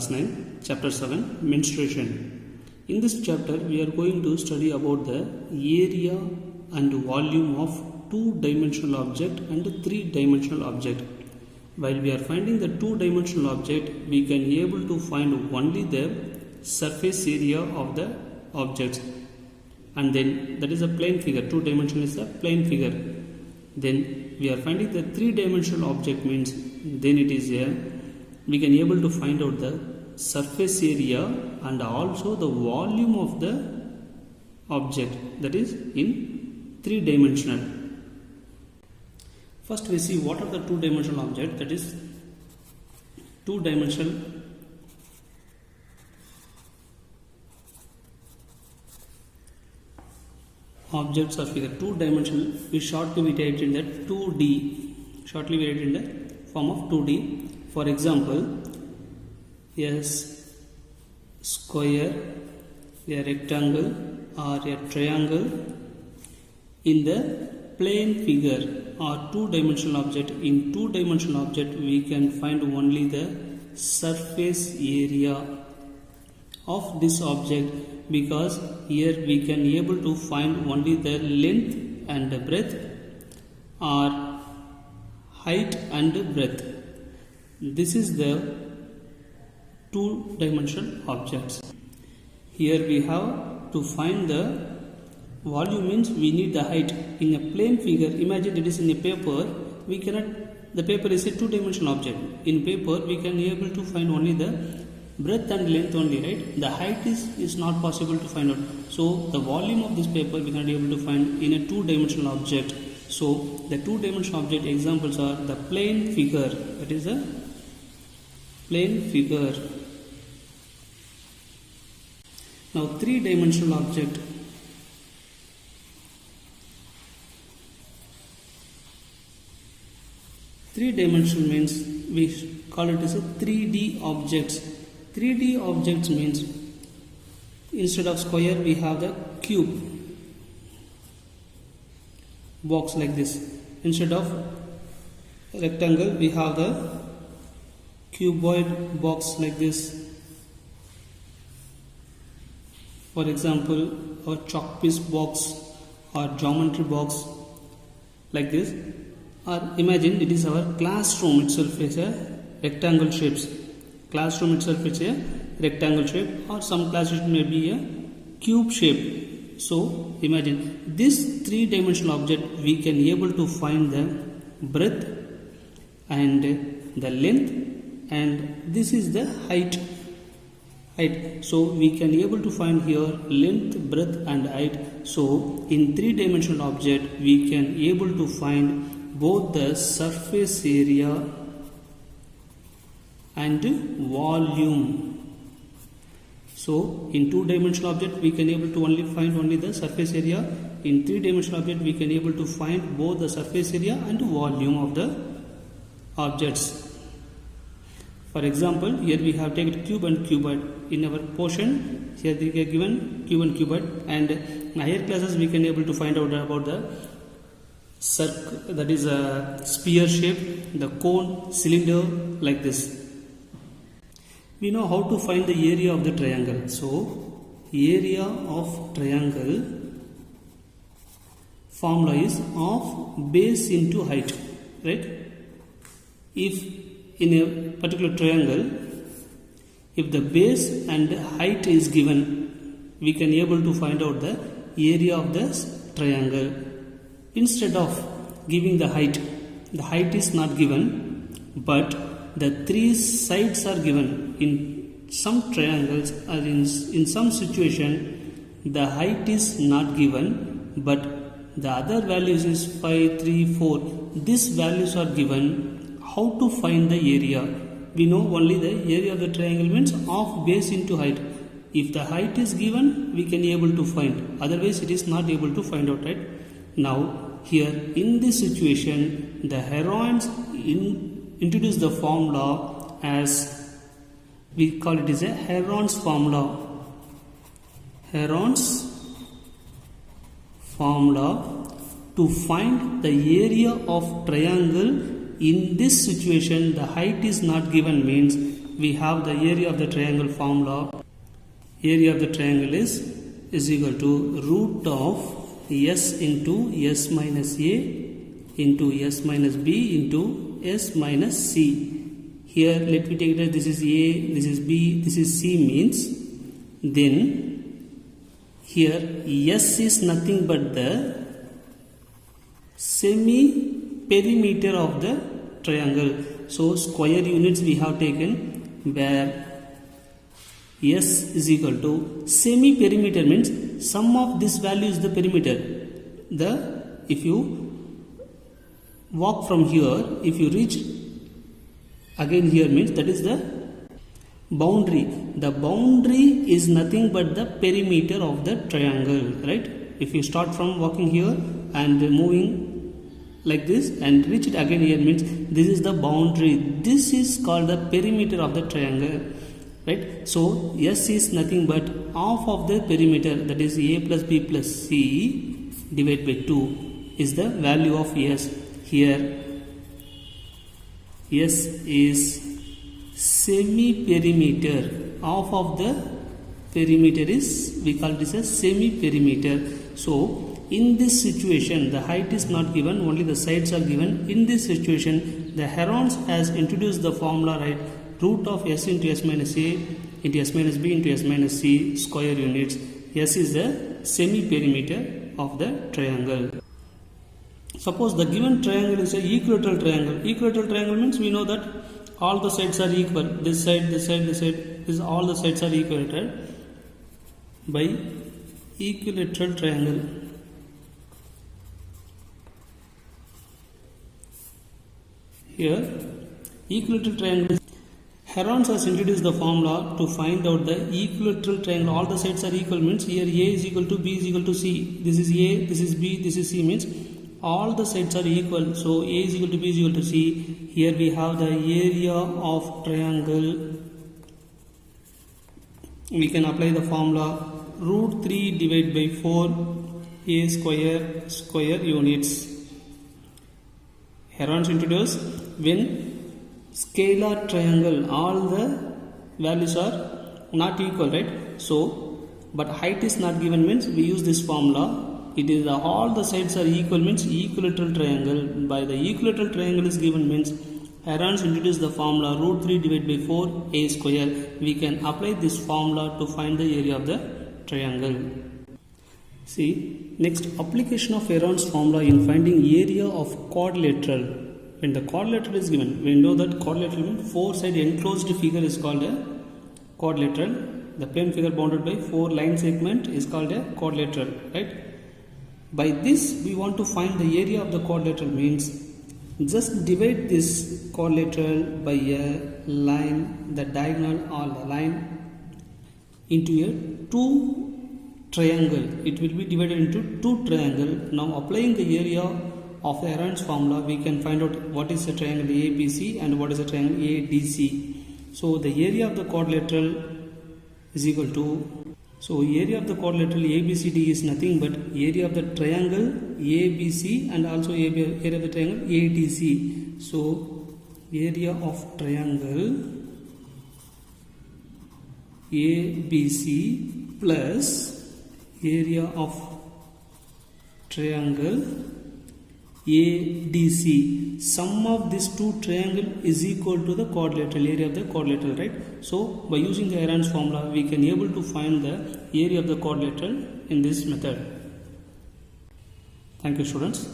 Class 9, Chapter 7, Menstruation. In this chapter, we are going to study about the area and volume of two-dimensional object and three-dimensional object. While we are finding the two-dimensional object, we can be able to find only the surface area of the objects. And then that is a plane figure. Two-dimensional is a plane figure. Then we are finding the three-dimensional object means then it is a we can able to find out the surface area and also the volume of the object, that is in three-dimensional. First we see what are the two-dimensional object, that is two-dimensional objects or figure. Two-dimensional we shortly we write in the 2D, shortly we write in the form of 2D. For example, a square, a rectangle or a triangle. In the plane figure or two-dimensional object, in two-dimensional object we can find only the surface area of this object, because here we can able to find only the length and breadth or height and breadth. This is the two-dimensional objects. Here we have to find the volume means we need the height. In a plane figure, imagine it is in a paper, we cannot, the paper is a two-dimensional object. In paper we can be able to find only the breadth and length only, right? The height is not possible to find out. So the volume of this paper we cannot be able to find in a two-dimensional object. So the two-dimensional object examples are the plane figure, that is a plane figure. Now three-dimensional object. Three-dimensional means we call it as a 3D objects. 3D objects means instead of square we have the cube box like this. Instead of rectangle we have the cuboid box like this. For example, a chalk piece box or geometry box like this. Or imagine it is our classroom itself is a rectangle shapes. Classroom itself is a rectangle shape, or some classroom may be a cube shape. So imagine this three-dimensional object we can able to find the breadth and the length, and this is the height. So we can able to find here length, breadth and height. So in three-dimensional object we can able to find both the surface area and volume. So in two-dimensional object we can able to only find only the surface area. In three-dimensional object we can able to find both the surface area and volume of the objects. For example, here we have taken cube and cuboid. In our portion, here they are given cube and cuboid, and in higher classes we can able to find out about the circle, that is a sphere shape, the cone, cylinder like this. We know how to find the area of the triangle. So area of triangle formula is of base into height, right? If in a particular triangle, if the base and height is given, we can able to find out the area of this triangle. Instead of giving the height is not given, but the three sides are given. In some triangles or in some situation the height is not given, but the other values is 5, 3, 4. These values are given. How to find the area? We know only the area of the triangle means of base into height. If the height is given, we can able to find. Otherwise it is not able to find out, right? Now here in this situation the Heron's introduce the formula as we call it as a Heron's formula. Heron's formula to find the area of triangle. In this situation the height is not given means we have the area of the triangle formula. Area of the triangle is equal to root of s into s minus a into s minus b into s minus c. Here let me take that this is a, this is b, this is c means, then here s is nothing but the semi perimeter of the triangle. So square units we have taken, where s is equal to semi perimeter means sum of this value is the perimeter. If you walk from here, if you reach again here means that is the boundary. The boundary is nothing but the perimeter of the triangle, right? If you start from walking here and moving like this and reach it again here means this is the boundary. This is called the perimeter of the triangle, right? So s is nothing but half of the perimeter, that is a plus b plus c divided by 2 is the value of s. Here s is semi perimeter, half of the perimeter is, we call this as semi perimeter. So in this situation the height is not given, only the sides are given. In this situation the Heron's has introduced the formula, right? Root of s into s minus a into s minus b into s minus c square units. S is the semi perimeter of the triangle. Suppose the given triangle is a equilateral triangle. Equilateral triangle means we know that all the sides are equal. This side, this side, this side, this all the sides are equated by equilateral triangle. Here, equilateral triangle. Heron's has introduced the formula to find out the equilateral triangle. All the sides are equal means here a is equal to b is equal to c. This is a, this is b, this is c means all the sides are equal. So a is equal to b is equal to c. Here we have the area of triangle. We can apply the formula root 3 divided by 4 a square units. Heron's introduced when scalar triangle all the values are not equal, right? So but height is not given means we use this formula. It is all the sides are equal means equilateral triangle. By the equilateral triangle is given means Heron's introduced the formula root 3 divided by 4 a square. We can apply this formula to find the area of the triangle. See, next application of Heron's formula in finding area of quadrilateral. When the quadrilateral is given, we know that quadrilateral means 4 side enclosed figure is called a quadrilateral. The plane figure bounded by 4 line segment is called a quadrilateral, right? By this we want to find the area of the quadrilateral means just divide this quadrilateral by a line, the diagonal or the line into a 2 triangle. It will be divided into 2 triangle. Now applying the area of Heron's formula, we can find out what is the triangle ABC and what is the triangle ADC. So the area of the quadrilateral is equal to, so area of the quadrilateral ABCD is nothing but area of the triangle ABC and also area of the triangle ADC. So area of triangle ABC plus area of triangle ADC. Sum of these 2 triangle is equal to the quadrilateral, area of the quadrilateral, right? So by using the Heron's formula we can able to find the area of the quadrilateral in this method. Thank you, students.